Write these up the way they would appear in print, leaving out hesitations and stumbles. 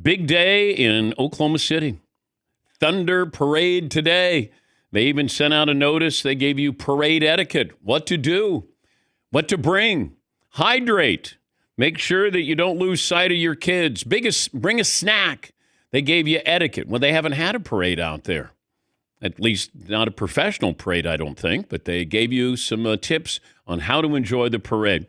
Big day in Oklahoma City. Thunder parade today. They even sent out a notice. They gave you parade etiquette, what to do, what to bring. Hydrate. Make sure that you don't lose sight of your kids. Bring a snack. They gave you etiquette. Well, they haven't had a parade out there. At least not a professional parade, I don't think. But they gave you some tips on how to enjoy the parade.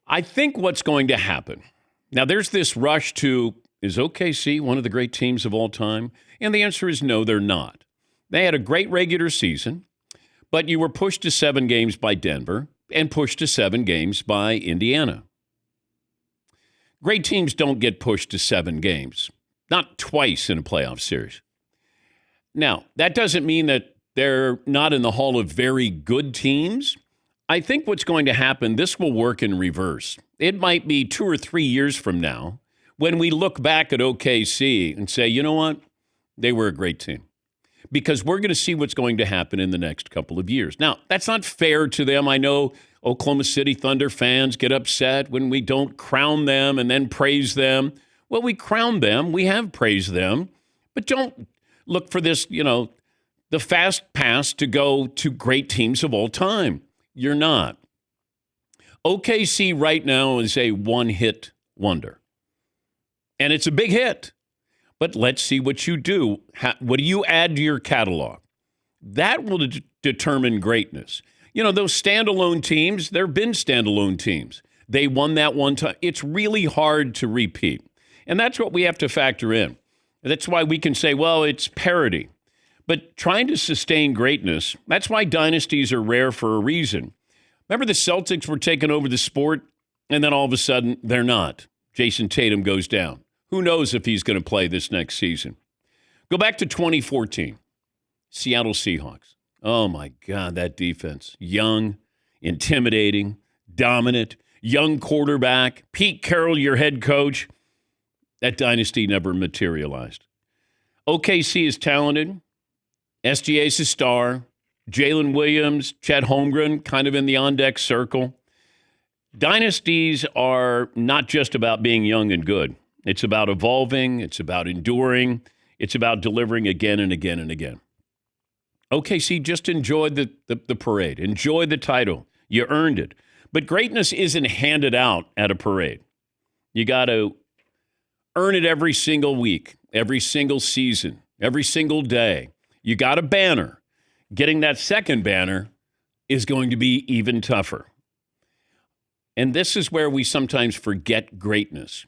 I think what's going to happen. Now, there's this rush to, is OKC one of the great teams of all time? And the answer is no, they're not. They had a great regular season, but you were pushed to 7 games by Denver and pushed to 7 games by Indiana. Great teams don't get pushed to 7 games, not twice in a playoff series. Now, that doesn't mean that they're not in the hall of very good teams. I think what's going to happen, this will work in reverse. It might be 2 or 3 years from now when we look back at OKC and say, you know what? They were a great team. Because we're going to see what's going to happen in the next couple of years. Now, that's not fair to them. I know Oklahoma City Thunder fans get upset when we don't crown them and then praise them. Well, we crown them. We have praised them. But don't look for this, the fast pass to go to great teams of all time. You're not. OKC right now is a one-hit wonder. And it's a big hit. But let's see what you do. What do you add to your catalog? That will determine greatness. Those standalone teams, there have been standalone teams. They won that one time. It's really hard to repeat. And that's what we have to factor in. That's why we can say, well, it's parity. But trying to sustain greatness, that's why dynasties are rare for a reason. Remember the Celtics were taking over the sport, and then all of a sudden, they're not. Jason Tatum goes down. Who knows if he's going to play this next season? Go back to 2014. Seattle Seahawks. Oh, my God, that defense. Young, intimidating, dominant, young quarterback. Pete Carroll, your head coach. That dynasty never materialized. OKC is talented. SGA's a star. Jalen Williams, Chet Holmgren, kind of in the on-deck circle. Dynasties are not just about being young and good. It's about evolving. It's about enduring. It's about delivering again and again and again. OKC just enjoyed the parade. Enjoy the title. You earned it. But greatness isn't handed out at a parade. You got to earn it every single week, every single season, every single day. You got a banner. Getting that second banner is going to be even tougher. And this is where we sometimes forget greatness.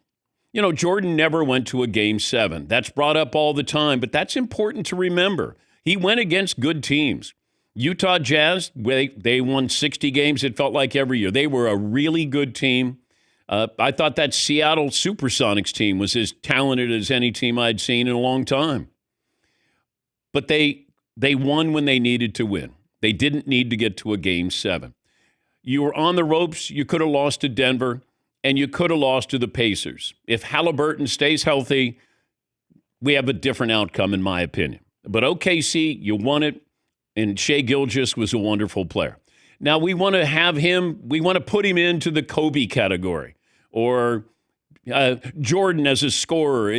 Jordan never went to a Game 7. That's brought up all the time, but that's important to remember. He went against good teams. Utah Jazz, they won 60 games, it felt like, every year. They were a really good team. I thought that Seattle Supersonics team was as talented as any team I'd seen in a long time. But they won when they needed to win. They didn't need to get to a Game 7. You were on the ropes. You could have lost to Denver. And you could have lost to the Pacers. If Halliburton stays healthy, we have a different outcome, in my opinion. But OKC, you won it, and Shai Gilgeous was a wonderful player. Now, we want to put him into the Kobe category, or Jordan as a scorer.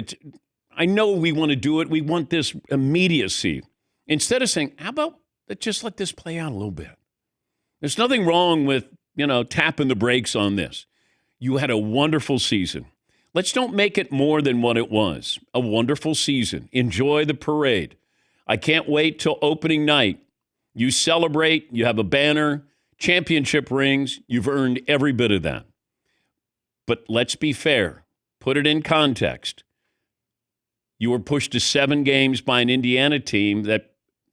I know we want to do it. We want this immediacy. Instead of saying, how about just let this play out a little bit? There's nothing wrong with, tapping the brakes on this. You had a wonderful season. Let's don't make it more than what it was. A wonderful season. Enjoy the parade. I can't wait till opening night. You celebrate. You have a banner, championship rings. You've earned every bit of that. But let's be fair. Put it in context. You were pushed to 7 games by an Indiana team that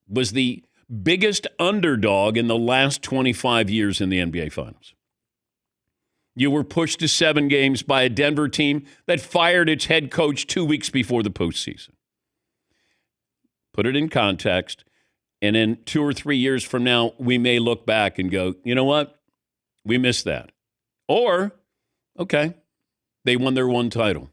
was the biggest underdog in the last 25 years in the NBA Finals. You were pushed to 7 games by a Denver team that fired its head coach 2 weeks before the postseason. Put it in context, and in 2 or 3 years from now, we may look back and go, you know what? We missed that. Or, okay, they won their one title.